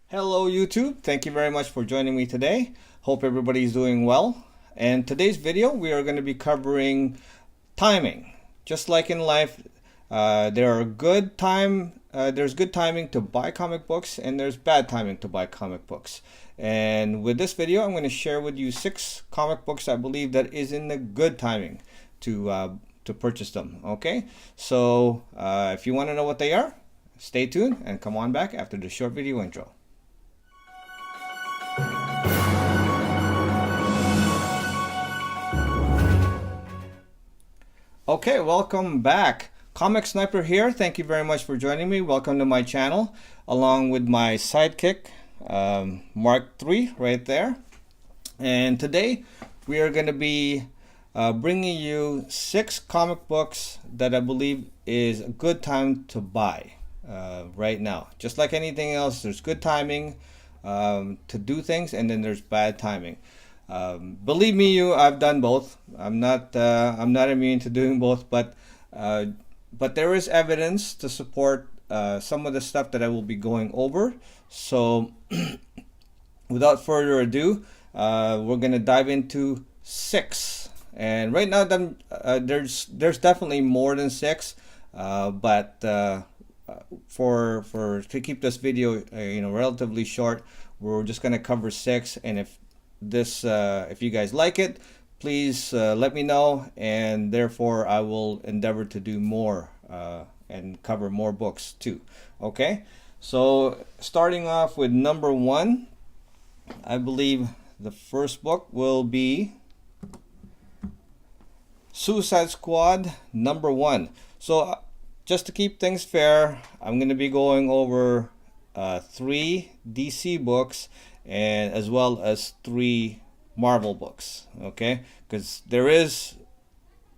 Hello YouTube, thank you very much for joining me today. Hope everybody's doing well. And today's video we are going to be covering timing. Just like in life, there's good timing to buy comic books and there's bad timing to buy comic books. And with this video I'm going to share with you 6 comic books I believe that is in the good timing to purchase them. Okay, so if you want to know what they are, stay tuned and come on back after the short video intro. Okay, welcome back. Comic Sniper here. Thank you very much for joining me. Welcome to my channel, along with my sidekick, Mark III, right there. And today we are going to be bringing you 6 comic books that I believe is a good time to buy right now. Just like anything else, there's good timing to do things, and then there's bad timing. Believe me, I've done both. I'm not immune to doing both, but there is evidence to support some of the stuff that I will be going over. So without further ado, we're gonna dive into 6. And right now, there's definitely more than 6, but to keep this video relatively short, we're just gonna cover 6. And if you guys like it, please let me know, and therefore I will endeavor to do more and cover more books too. Okay, so starting off with number 1, I believe the first book will be Suicide Squad number 1. So just to keep things fair, I'm going to be going over 3 DC books and as well as 3 Marvel books, okay? Because there is,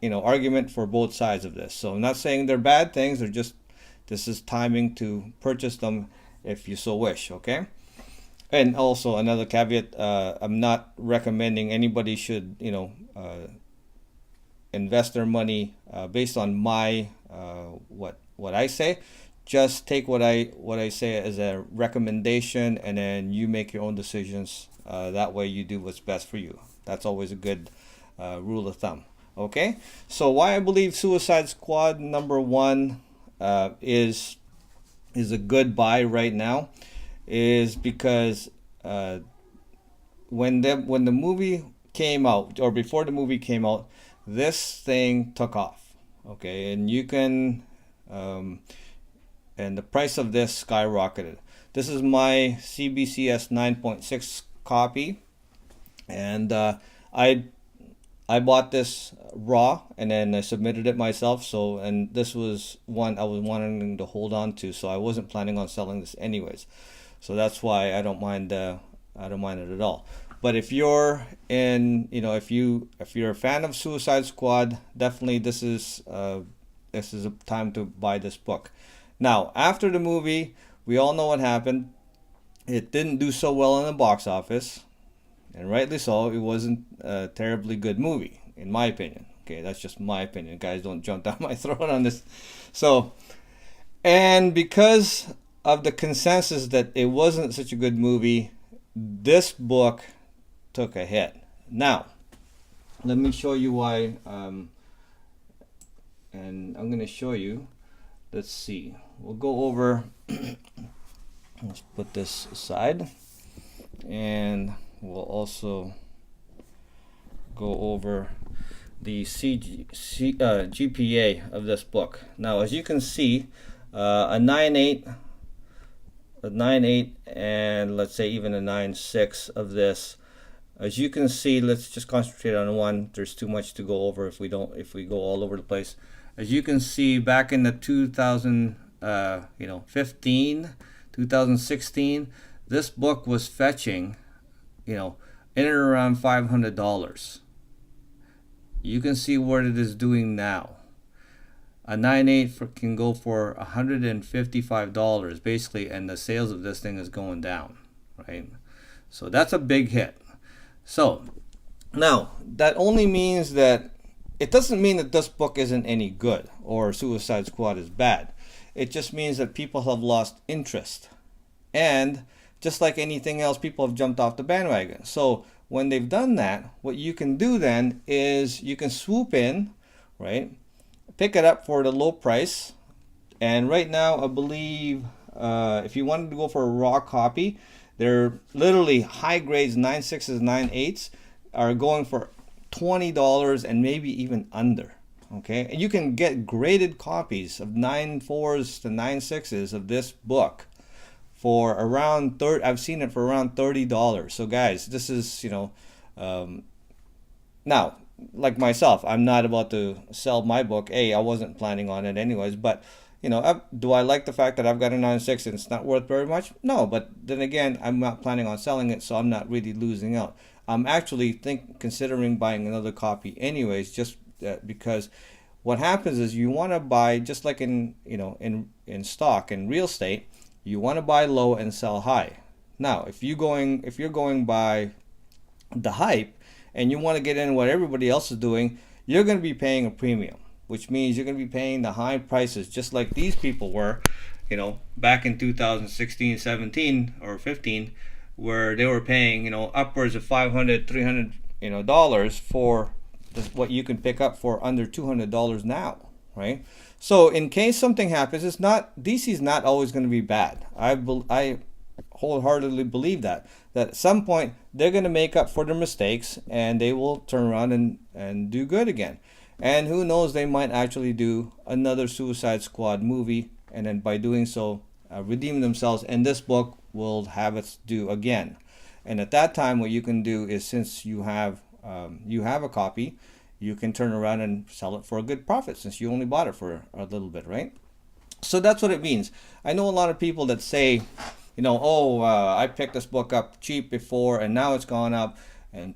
argument for both sides of this. So I'm not saying they're bad things. They're just, this is timing to purchase them if you so wish, okay? And also another caveat: I'm not recommending anybody should, invest their money based on my what I say. Just take what I say as a recommendation, and then you make your own decisions. That way you do what's best for you. That's always a good rule of thumb. Okay, so why I believe Suicide Squad number 1 is a good buy right now is because when the movie came out, or before the movie came out, this thing took off. Okay, and you can and the price of this skyrocketed. This is my CBCS 9.6 copy, and I bought this raw and then I submitted it myself. So, and this was one I was wanting to hold on to, so I wasn't planning on selling this anyways. So that's why I don't mind it at all. But if you're if you're a fan of Suicide Squad, definitely this is a time to buy this book. Now, after the movie, we all know what happened. It didn't do so well in the box office, and rightly so. It wasn't a terribly good movie, in my opinion. Okay, that's just my opinion. Guys, don't jump down my throat on this. So, and because of the consensus that it wasn't such a good movie, this book took a hit. Now, let me show you why. And I'm going to show you. Let's see. We'll go over. Let's put this aside, and we'll also go over the GPA of this book. Now, as you can see, a 9.8, and let's say even a 9.6 of this. As you can see, let's just concentrate on one. There's too much to go over if we go all over the place. As you can see, back in the 2015, 2016, this book was fetching, in and around $500. You can see what it is doing now. A 9.8 can go for $155 basically, and the sales of this thing is going down, right? So that's a big hit. So now that only means that it doesn't mean that this book isn't any good or Suicide Squad is bad. It just means that people have lost interest. And just like anything else, people have jumped off the bandwagon. So when they've done that, what you can do then is you can swoop in, right? Pick it up for the low price. And right now, I believe if you wanted to go for a raw copy, they're literally high grades, 9.6s, 9.8s are going for $20 and maybe even under. Okay, and you can get graded copies of 9.4s to 9.6s of this book for around I've seen it for around $30. So guys, this is, now, like myself, I'm not about to sell my book. I wasn't planning on it anyways, but do I like the fact that I've got a 9.6 and it's not worth very much? No, but then again, I'm not planning on selling it, so I'm not really losing out. I'm actually considering buying another copy anyways, just because what happens is you want to buy, just like in stock in real estate, you want to buy low and sell high. Now, if you're going by the hype and you want to get in what everybody else is doing, you're going to be paying a premium, which means you're going to be paying the high prices, just like these people were, back in 2016, 17, or 15, where they were paying, upwards of $500, $300, dollars for what you can pick up for under $200 now, right? So in case something happens, DC's not always going to be bad. I wholeheartedly believe that at some point they're going to make up for their mistakes and they will turn around and do good again. And who knows, they might actually do another Suicide Squad movie, and then by doing so, redeem themselves, and this book will have its due again. And at that time, what you can do is, since you have a copy, you can turn around and sell it for a good profit, since you only bought it for a little bit, right? So that's what it means. I know a lot of people that say, I picked this book up cheap before and now it's gone up, and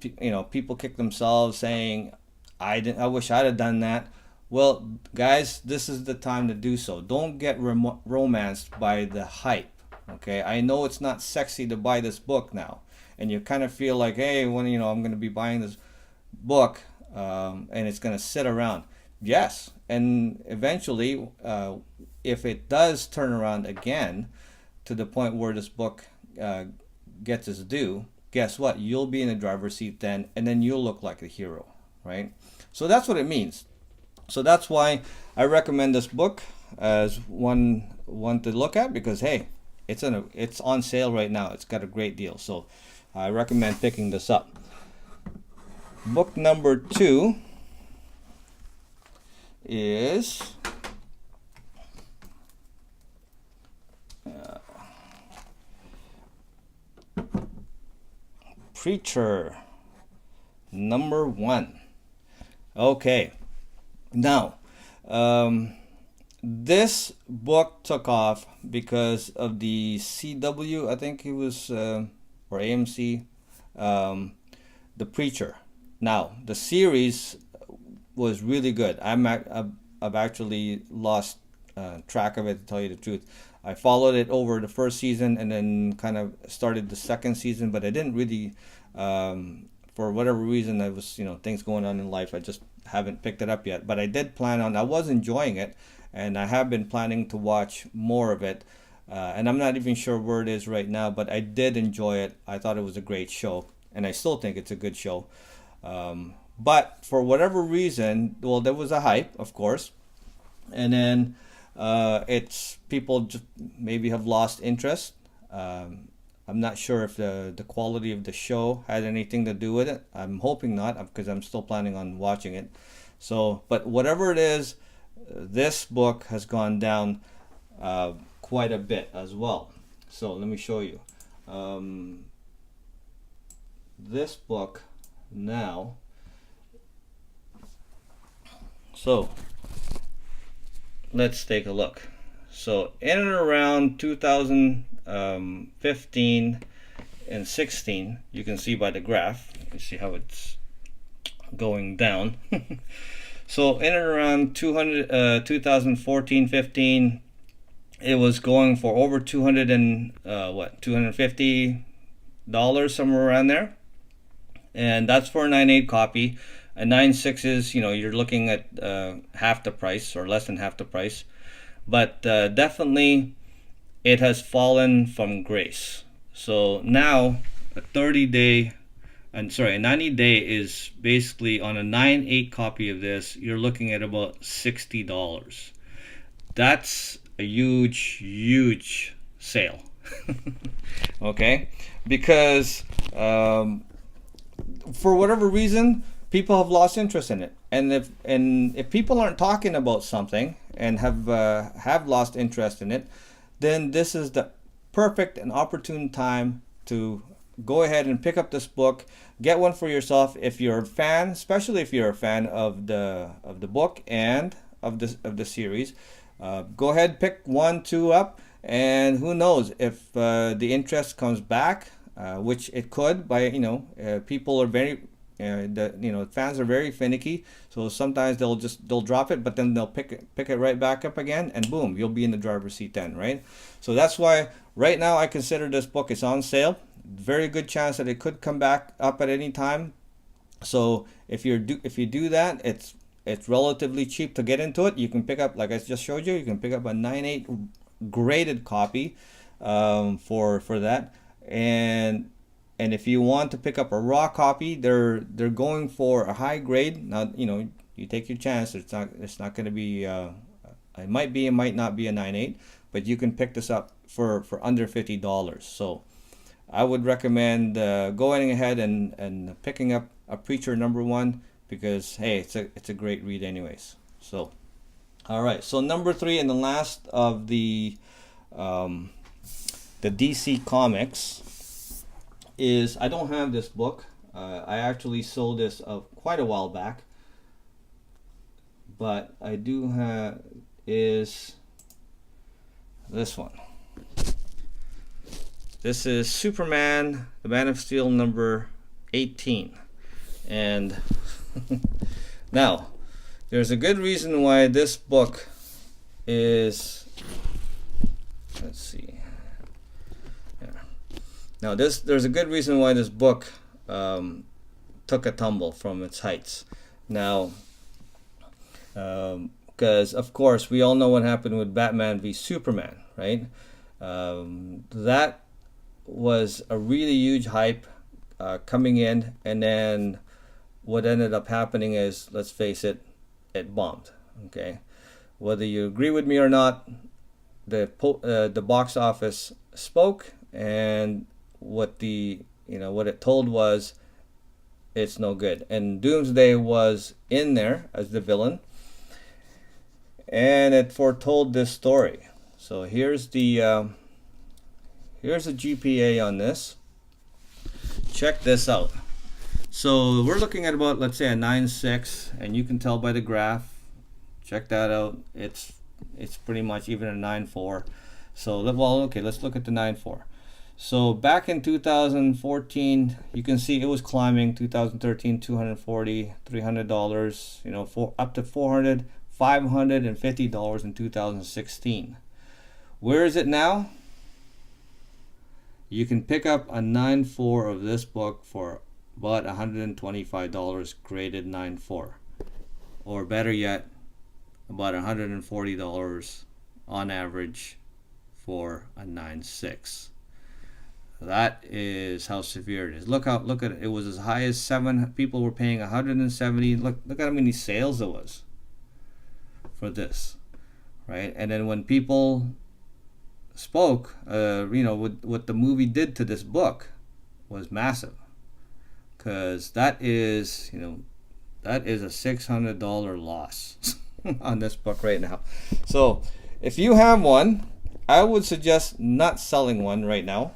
people kick themselves saying, I wish I'd have done that. Well, guys, this is the time to do so. Don't get romanced by the hype. Okay, I know it's not sexy to buy this book now, and you kind of feel like, hey, when I'm going to be buying this book, and it's going to sit around. Yes, and eventually, if it does turn around again to the point where this book gets its due, guess what? You'll be in the driver's seat then, and then you'll look like a hero, right? So that's what it means. So that's why I recommend this book as one to look at, because hey, it's on sale right now. It's got a great deal. So I recommend picking this up. Book number 2 is Preacher number 1. Okay, now this book took off because of the CW, I think it was, or AMC, The Preacher. Now, the series was really good. I've actually lost track of it, to tell you the truth. I followed it over the first season and then kind of started the second season, but I didn't really, for whatever reason, there was things going on in life. I just haven't picked it up yet. But I did plan on. I was enjoying it, and I have been planning to watch more of it. And I'm not even sure where it is right now, but I did enjoy it. I thought it was a great show, and I still think it's a good show. But for whatever reason, well, there was a hype, of course, and then it's people just maybe have lost interest. I'm not sure if the quality of the show had anything to do with it. I'm hoping not, because I'm still planning on watching it. So, but whatever it is, this book has gone down quite a bit as well. So let me show you. This book now. So let's take a look. So in and around 2015 and 16, you can see by the graph, you can see how it's going down. So in and around 2014, 15, it was going for over $250 somewhere around there, and that's for a 9.8 copy. A 9.6 is, you're looking at half the price or less than half the price. But definitely it has fallen from grace. So now a 90-day is basically on a 9/8 copy of this, you're looking at about $60. That's a huge sale. Okay, because for whatever reason, people have lost interest in it, and if people aren't talking about something and have lost interest in it, then this is the perfect and opportune time to go ahead and pick up this book. Get one for yourself if you're a fan, especially if you're a fan of the book and of the series. Go ahead, pick 1, 2 up, and who knows if the interest comes back, which it could. People are very fans are very finicky, so sometimes they'll drop it, but then they'll pick it right back up again, and boom, you'll be in the driver's seat then, right? So that's why right now I consider this book is on sale. Very good chance that it could come back up at any time. So if you do that, it's relatively cheap to get into it. You can pick up, like I just showed you, you can pick up a 9/8 graded copy for that, and if you want to pick up a raw copy, they're going for a high grade. Now you take your chance. It's not going to be. It might not be a 9/8, but you can pick this up for under $50. So I would recommend going ahead and picking up a Preacher #1, because hey, it's a great read anyways. So all right, so number 3 and the last of the DC comics is, I don't have this book. I actually sold this quite a while back, but I do have is this one. This is Superman, the Man of Steel number 18, and now there's a good reason why this book is, let's see. Now there's a good reason why this book took a tumble from its heights. Now, because of course we all know what happened with Batman v Superman, right? That was a really huge hype coming in, and then what ended up happening is, let's face it, it bombed. Okay, whether you agree with me or not, the box office spoke, and what it told was it's no good. And Doomsday was in there as the villain, and it foretold this story. So here's the GPA on this. Check this out. So we're looking at about, let's say, a 9.6, and you can tell by the graph. Check that out. It's pretty much even a 9.4. So okay, let's look at the 9.4. So back in 2014, you can see it was climbing. 2013, $240, $300, up to $400, $550 in 2016. Where is it now? You can pick up a 9.4 of this book for about $125, graded 9.4, or better yet, about $140 on average for a 9.6. That is how severe it is. Look at it. It was as high as 7. People were paying 170. Look at how many sales there was for this, right? And then when people spoke, what the movie did to this book was massive, because that is a $600 loss on this book right now. So if you have one, I would suggest not selling one right now.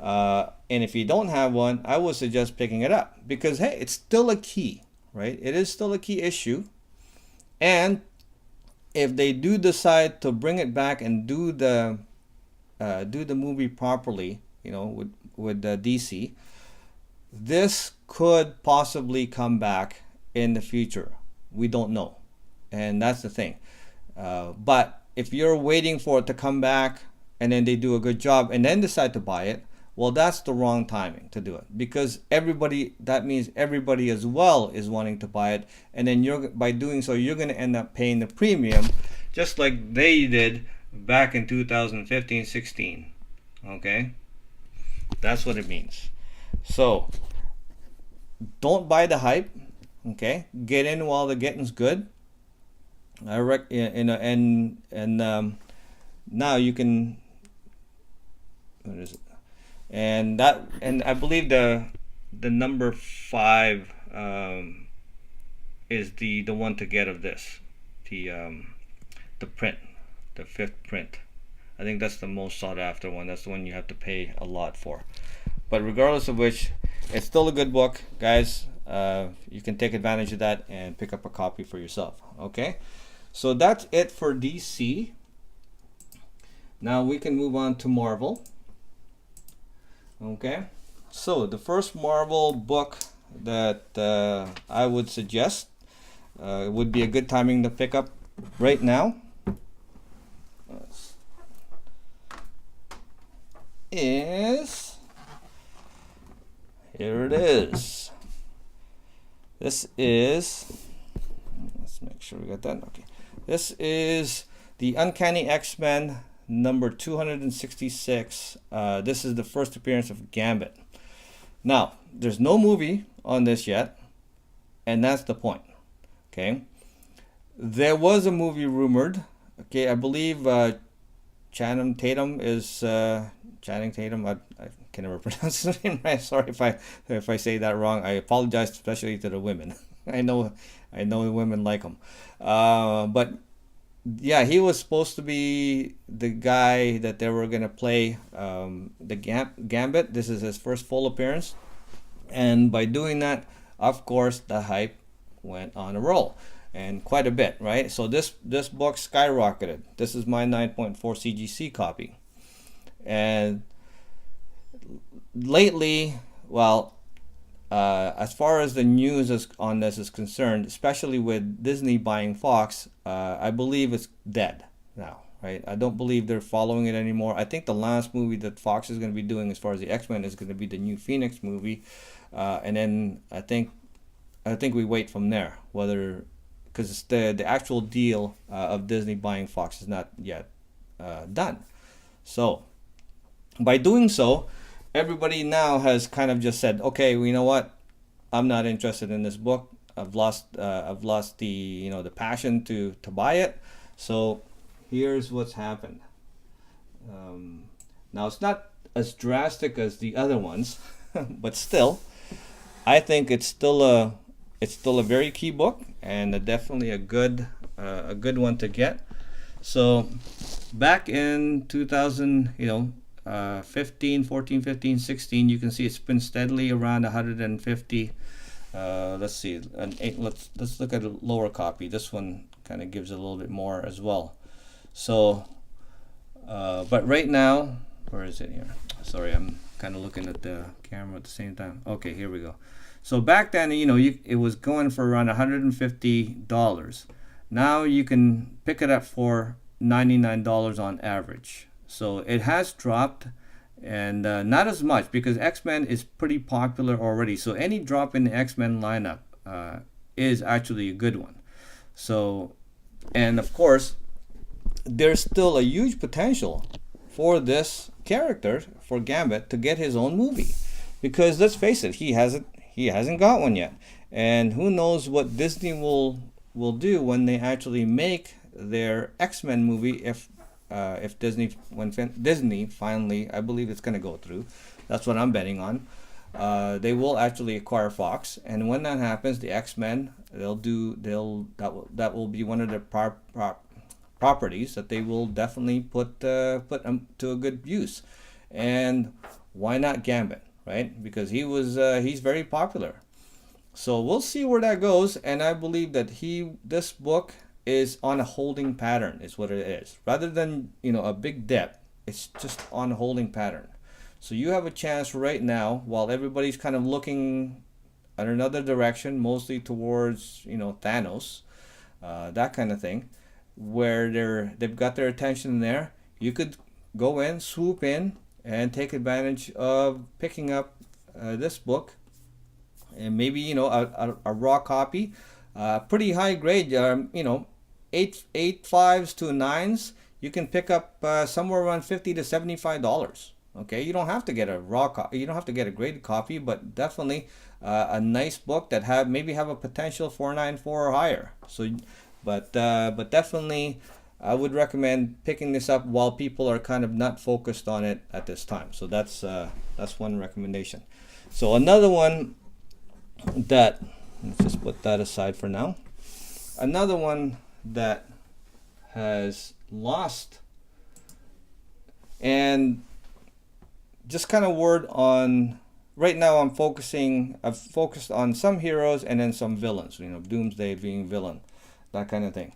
And if you don't have one, I would suggest picking it up, because hey, it's still a key, right? It is still a key issue. And if they do decide to bring it back and do the movie properly, with DC, this could possibly come back in the future. We don't know, and that's the thing. But if you're waiting for it to come back and then they do a good job and then decide to buy it, well, that's the wrong timing to do it, because that means everybody as well is wanting to buy it, and then by doing so, you're going to end up paying the premium, just like they did back in 2015-16. Okay, That's what it means. So don't buy the hype. Okay, get in while the getting's good. Now you can. What is it? And I believe the number 5 is the one to get of this, the print, the 5th print. I think that's the most sought after one. That's the one you have to pay a lot for. But regardless of which, it's still a good book, guys. You can take advantage of that and pick up a copy for yourself. Okay, so that's it for DC. Now we can move on to Marvel. Okay, so the first Marvel book that I would suggest would be a good timing to pick up right now is, here it is. This is, let's make sure we got that. Okay, this is the Uncanny X-Men number 266. This is the first appearance of Gambit. Now, there's no movie on this yet, and that's the point. Okay, there was a movie rumored. Okay, I believe Channing Tatum is Channing Tatum. I can never pronounce his name right. Sorry if I say that wrong. I apologize, especially to the women. I know the women like him, but yeah, he was supposed to be the guy that they were gonna play the Gambit. This is his first full appearance, and by doing that, of course, the hype went on a roll, and quite a bit, right? So this book skyrocketed. This is my 9.4 CGC copy, and lately, well, as far as the news on this is concerned, especially with Disney buying Fox, I believe it's dead now, right? I don't believe they're following it anymore. I think the last movie that Fox is going to be doing as far as the X-Men is going to be the new Phoenix movie, and then I think we wait from there, whether, because the actual deal of Disney buying Fox is not yet done. So by doing so, everybody now has kind of just said, okay, well, you know what? I'm not interested in this book. I've lost the the passion to buy it. So here's what's happened. Now it's not as drastic as the other ones, but still, I think it's still a very key book, and definitely a good one to get. So back in 2000, 14, 15, 16, you can see it's been steadily around 150. Let's see, let's look at a lower copy. This one kind of gives a little bit more as well. So, but right now, where is it here? Sorry, I'm kind of looking at the camera at the same time. Okay, here we go. So back then, it was going for around $150. Now you can pick it up for $99 on average. So it has dropped, and not as much, because X-Men is pretty popular already. So any drop in the X-Men lineup is actually a good one. So, and of course, there's still a huge potential for this character, for Gambit, to get his own movie, because let's face it, he hasn't got one yet, and who knows what Disney will do when they actually make their X-Men movie, if Disney finally, I believe it's going to go through. That's what I'm betting on. They will actually acquire Fox, and when that happens, the X-Men, that will be one of their properties that they will definitely put to a good use. And why not Gambit, right? Because he's very popular. So we'll see where that goes, and I believe that this book is on a holding pattern, is what it is. Rather than a big dip, it's just on a holding pattern. So you have a chance right now, while everybody's kind of looking at another direction, mostly towards Thanos, that kind of thing, where they've got their attention there. You could go in, swoop in, and take advantage of picking up this book, and maybe a raw copy, pretty high grade, 8 5s to 9s. You can pick up somewhere around $50 to $75. Okay, you don't have to get a raw copy, you don't have to get a graded copy, but definitely a nice book that maybe have a potential 494 or higher. So, but definitely, I would recommend picking this up while people are kind of not focused on it at this time. So that's one recommendation. So another one that, let's just put that aside for now. Another one that has lost, and just kind of word on, right now I've focused on some heroes and then some villains, Doomsday being villain, that kind of thing.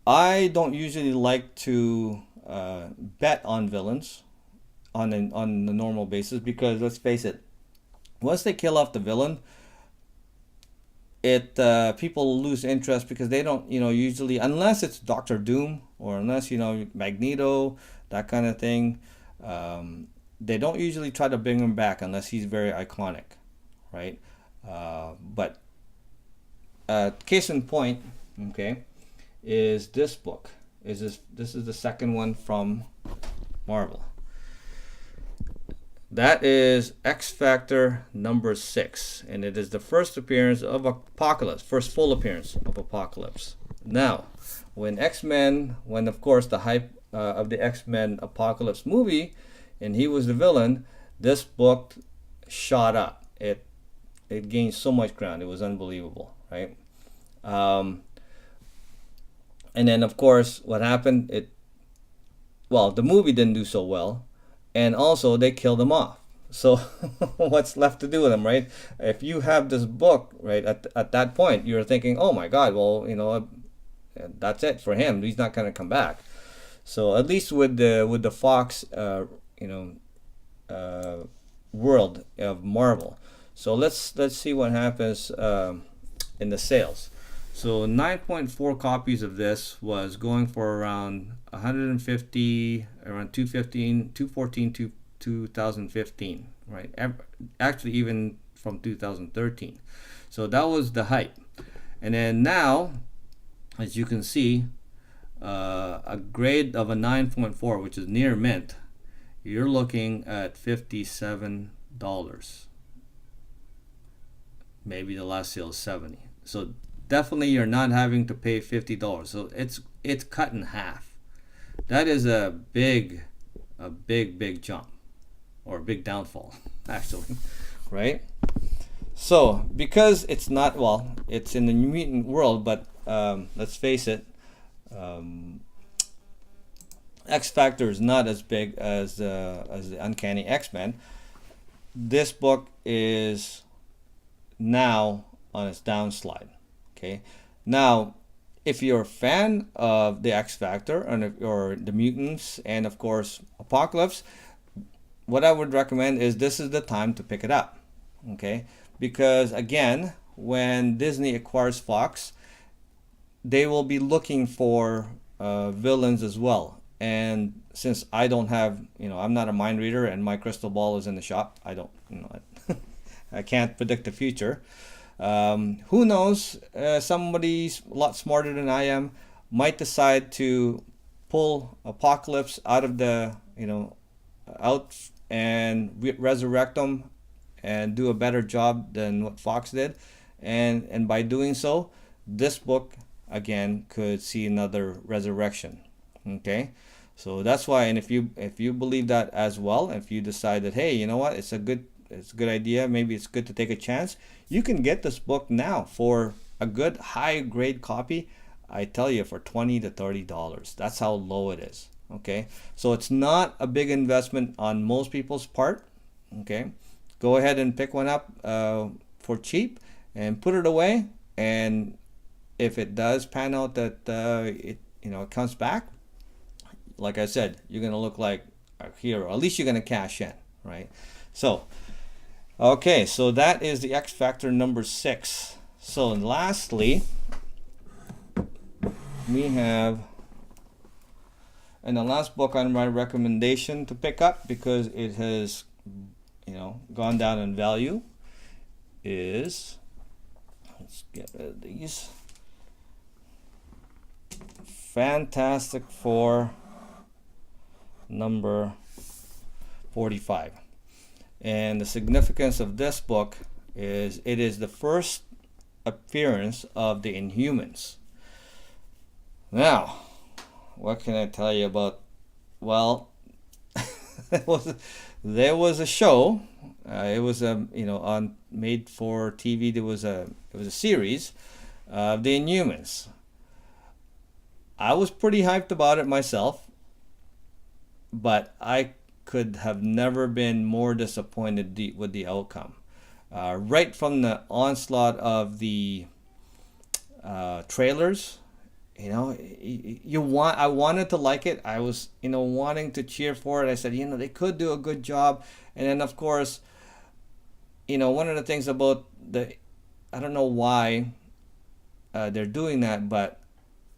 I don't usually like to bet on villains on the normal basis, because let's face it, once they kill off the villain, people lose interest, because they don't, usually, unless it's Doctor Doom, or unless Magneto, that kind of thing, they don't usually try to bring him back unless he's very iconic, right? But case in point, okay, is this book. This is the second one from Marvel. That is X Factor number 6, and it is the first appearance of Apocalypse, first full appearance of Apocalypse. Now, when of course the hype of the X-Men Apocalypse movie, and he was the villain, this book shot up. It gained so much ground. It was unbelievable, right? And then of course what happened? The movie didn't do so well, and also they killed him off. So what's left to do with him, right? If you have this book, right, at that point, you're thinking, oh my God, well, that's it for him. He's not going to come back. So at least with the Fox, world of Marvel. So let's see what happens in the sales. So 9.4 copies of this was going for around 150, around 214 to 2015, right? Actually, even from 2013. So that was the hype. And then now, as you can see, a grade of a 9.4, which is near mint, you're looking at $57. Maybe the last sale is $70. So definitely you're not having to pay $50. So it's cut in half. That is a big jump, or a big downfall, actually, right? So because it's not, it's in the mutant world, but let's face it, X Factor is not as big as the Uncanny X-Men. This book is now on its downslide. Okay, now if you're a fan of the X Factor or the mutants, and of course Apocalypse, what I would recommend is this is the time to pick it up. Okay, because again, when Disney acquires Fox, they will be looking for villains as well. And since I don't have, I'm not a mind reader, and my crystal ball is in the shop, I don't, I can't predict the future. Who knows? Somebody's a lot smarter than I am might decide to pull Apocalypse out of the, out and resurrect them and do a better job than what Fox did. And by doing so, this book again could see another resurrection. Okay, so that's why. And if you believe that as well, if you decide that, hey, you know what, it's a good idea, maybe it's good to take a chance, you can get this book now for a good high grade copy, I tell you, for $20 to $30. That's how low it is. Okay, so it's not a big investment on most people's part. Okay, go ahead and pick one up for cheap and put it away, and if it does pan out that it comes back, like I said, you're gonna look like a hero. At least you're gonna cash in, right? So okay, so that is the X Factor number 6. So lastly, we have, and the last book on my recommendation to pick up, because it has gone down in value, is, let's get rid of these, Fantastic Four number 45. And the significance of this book is it is the first appearance of the Inhumans. Now, what can I tell you about? Well, there was a show. It was on made for TV. It was a series of the Inhumans. I was pretty hyped about it myself, but I could have never been more disappointed with the outcome. Right from the onslaught of the trailers, I wanted to like it. I was wanting to cheer for it. I said they could do a good job. And then of course, one of the things about I don't know why they're doing that, but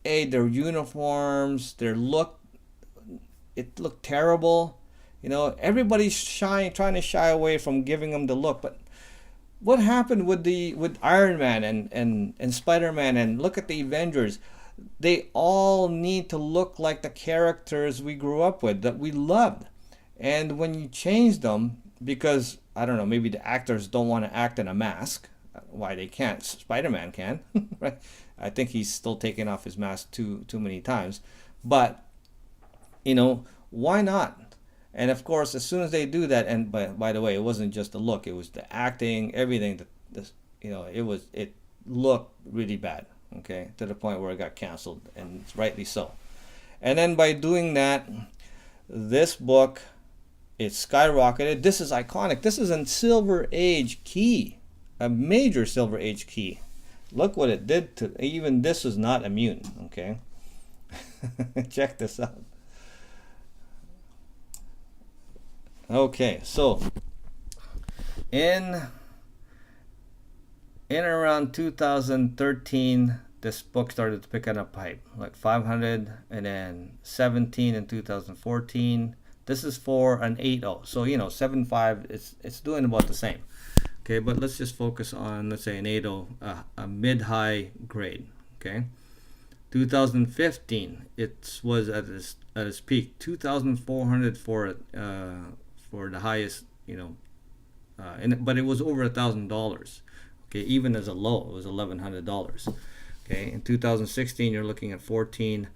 their uniforms, it looked terrible. Everybody's trying to shy away from giving them the look, but what happened with Iron Man and Spiderman, and look at the Avengers? They all need to look like the characters we grew up with, that we loved. And when you change them, because I don't know, maybe the actors don't want to act in a mask. Why they can't? Spider-Man can, right? I think he's still taking off his mask too many times. But why not? And of course, as soon as they do that, and by the way, it wasn't just the look; it was the acting, everything. It looked really bad. Okay, to the point where it got canceled, and rightly so. And then by doing that, this book, it skyrocketed. This is iconic. This is a Silver Age key, a major Silver Age key. Look what it did to, even this was not immune. Okay, check this out. Okay, so in around 2013, this book started to pick up hype, like 517 in 2014. This is for an 8.0, so 7.5. It's doing about the same. Okay, but let's just focus on, let's say, an 8.0, a mid-high grade. Okay, 2015, it was at its peak, 2,400 for the highest, but it was over $1,000. Okay, even as a low, it was $1,100. Okay, in 2016, you're looking at 14,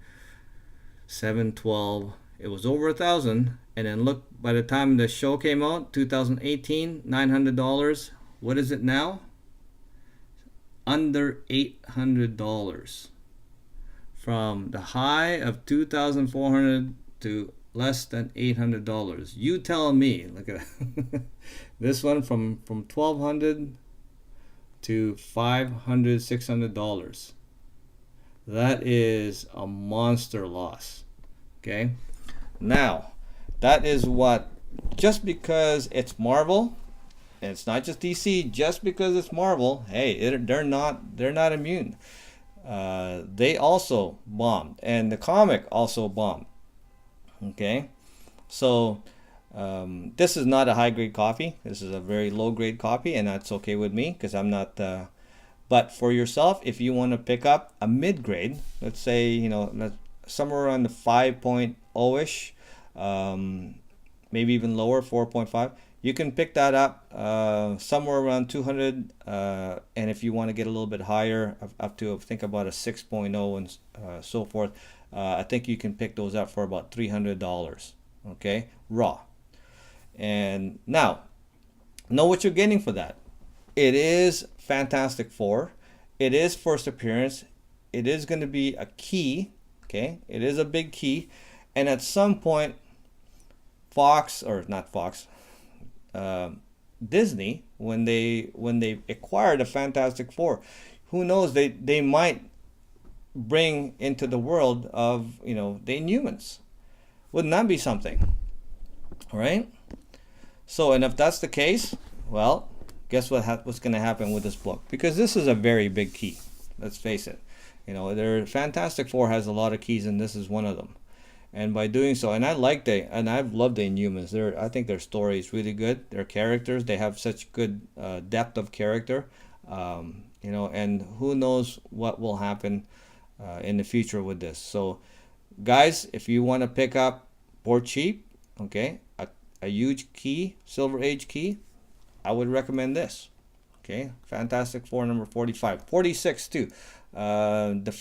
712. It was over 1,000, and then look, by the time the show came out, 2018, $900. What is it now? Under $800. From the high of 2,400 to less than $800. You tell me. Look at this one, from $1,200 to $500, $600. That is a monster loss. Okay, now that is what, just because it's Marvel, and it's not just DC, just because it's Marvel, hey, they're not immune. They also bombed, and the comic also bombed. Okay, so this is not a high grade copy. This is a very low grade copy, and that's okay with me because I'm not. But for yourself, if you want to pick up a mid grade, let's say somewhere around the 5.0ish, maybe even lower, 4.5, you can pick that up somewhere around 200. And if you want to get a little bit higher, up to think about a 6.0 and so forth. I think you can pick those up for about $300, okay, raw. And now, know what you're getting for that. It is Fantastic Four. It is first appearance. It is going to be a key, okay? It is a big key. And at some point, Disney, when they acquired the Fantastic Four, who knows, they might bring into the world of the Inhumans. Wouldn't that be something? All right. So, and if that's the case, well, guess what's going to happen with this book? Because this is a very big key. Let's face it. Their Fantastic Four has a lot of keys, and this is one of them. And by doing so, and I've loved the Inhumans. I think their story is really good. Their characters, they have such good depth of character. And who knows what will happen in the future with this. So guys, if you want to pick up for cheap, okay, a huge key, Silver Age key, I would recommend this. Okay, Fantastic Four number 45, 46 too. The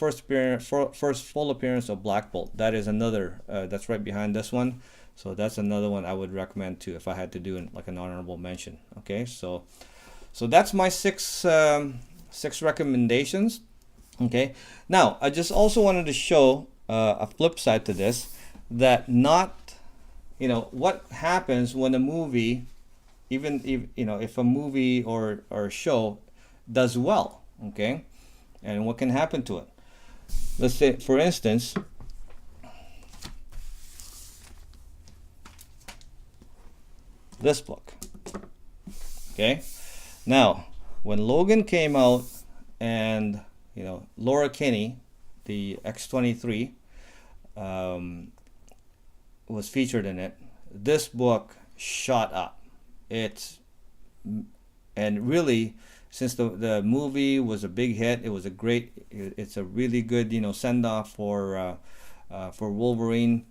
first full appearance of Black Bolt. That is another. That's right behind this one. So that's another one I would recommend too if I had to do like an honorable mention. Okay, so that's my six recommendations. Okay, now I just also wanted to show a flip side to this, that not, what happens when a movie, even if a movie or a show does well, okay, and what can happen to it. Let's say, for instance, this book. Okay, now when Logan came out, and Laura Kinney, the X-23, was featured in it, this book shot up. And really, since the movie was a big hit, it's a really good send off for Wolverine.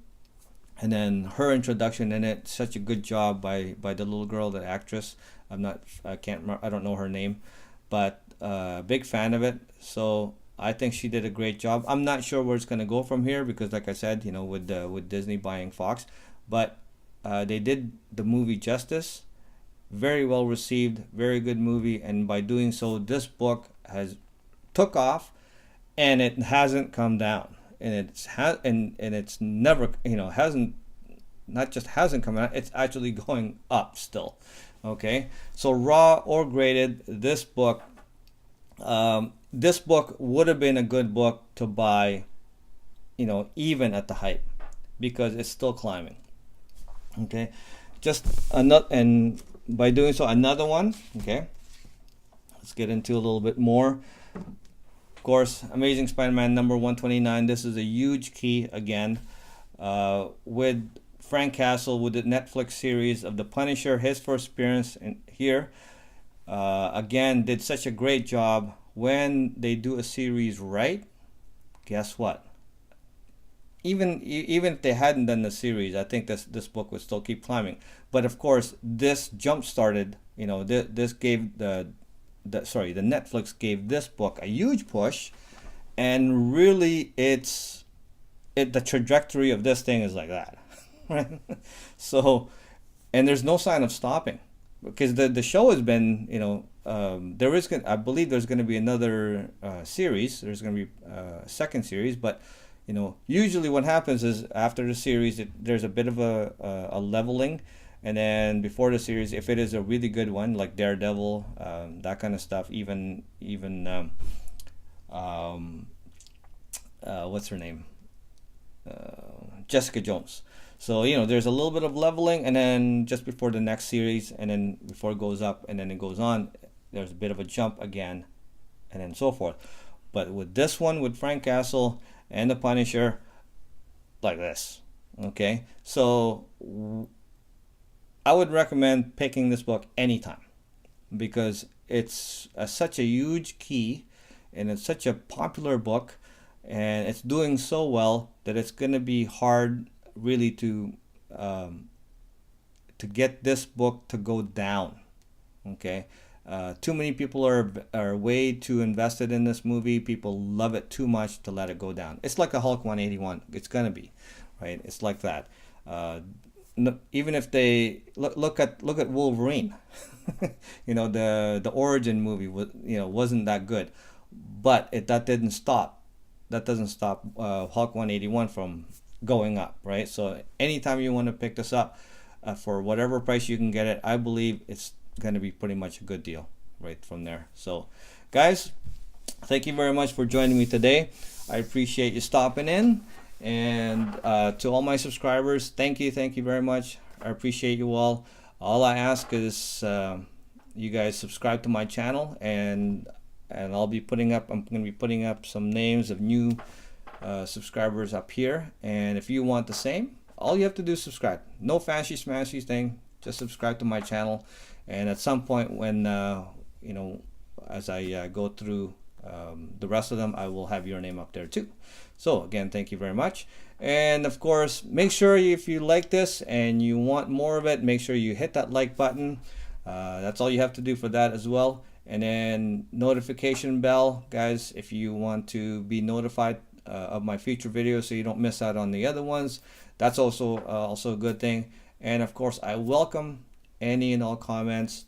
And then her introduction in it, such a good job by the little girl, the actress. I don't know her name, but big fan of it. So I think she did a great job. I'm not sure where it's gonna go from here, because like I said, with Disney buying Fox, but they did the movie justice. Very well received, very good movie, and by doing so, this book has took off, and it hasn't come down. And it's never, hasn't, not just hasn't come out, it's actually going up still. Okay, so raw or graded, this book would have been a good book to buy, even at the hype, because it's still climbing. Okay, just another, and by doing so, another one. Okay, let's get into a little bit more. Of course, Amazing Spider-Man number 129. This is a huge key again, with Frank Castle, with the Netflix series of The Punisher. His first appearance here, again, did such a great job. When they do a series right, guess what? Even if they hadn't done the series, I think this book would still keep climbing. But of course, this jump started. This gave the Netflix gave this book a huge push, and really, the trajectory of this thing is like that, right? So, and there's no sign of stopping, because the show has been, I believe there's going to be another series. There's going to be a second series, but usually what happens is after the series, there's a bit of a leveling. And then before the series, if it is a really good one, like Daredevil, that kind of stuff, even what's her name? Jessica Jones. So, there's a little bit of leveling, and then just before the next series, and then before it goes up, and then it goes on, there's a bit of a jump again, and then so forth. But with this one, with Frank Castle and the Punisher, like this. Okay? So I would recommend picking this book anytime, because it's such a huge key, and it's such a popular book, and it's doing so well that it's going to be hard really to get this book to go down. Okay, too many people are way too invested in this movie. People love it too much to let it go down. It's like a Hulk 181. It's going to be, right? It's like that. Even if they look at Wolverine, the origin movie wasn't that good, but that doesn't stop Hulk 181 from going up, right? So anytime you want to pick this up, for whatever price you can get it, I believe it's going to be pretty much a good deal right from there. So guys, thank you very much for joining me today. I appreciate you stopping in. And to all my subscribers, thank you very much. I appreciate you all. All I ask is you guys subscribe to my channel, and I'm going to be putting up some names of new subscribers up here. And if you want the same, all you have to do is subscribe. No fancy smashy thing, just subscribe to my channel. And at some point when as I go through the rest of them, I will have your name up there too. So again, thank you very much. And of course, make sure if you like this and you want more of it, make sure you hit that like button. That's all you have to do for that as well. And then notification bell, guys, if you want to be notified of my future videos so you don't miss out on the other ones. That's also a good thing. And of course, I welcome any and all comments.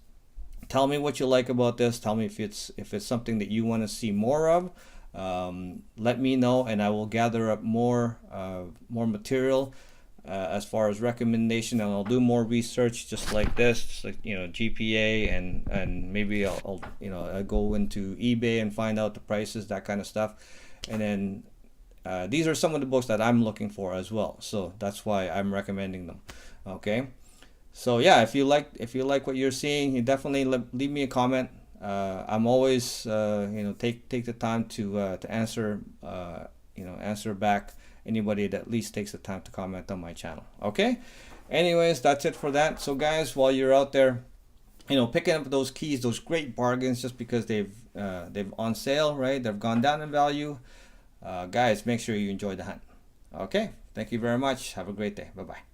Tell me what you like about this. Tell me if it's something that you want to see more of. Let me know, and I will gather up more material as far as recommendation, and I'll do more research just like this, just like, you know, GPA, and maybe I'll I'll go into eBay and find out the prices, that kind of stuff. And then these are some of the books that I'm looking for as well, so that's why I'm recommending them. Okay, so yeah, if you like what you're seeing, you definitely leave me a comment. I'm always take the time to answer answer back anybody that at least takes the time to comment on my channel. Okay, anyways, that's it for that. So guys, while you're out there, picking up those keys, those great bargains, just because they've on sale, right? They've gone down in value. Guys, make sure you enjoy the hunt. Okay, thank you very much. Have a great day. Bye bye.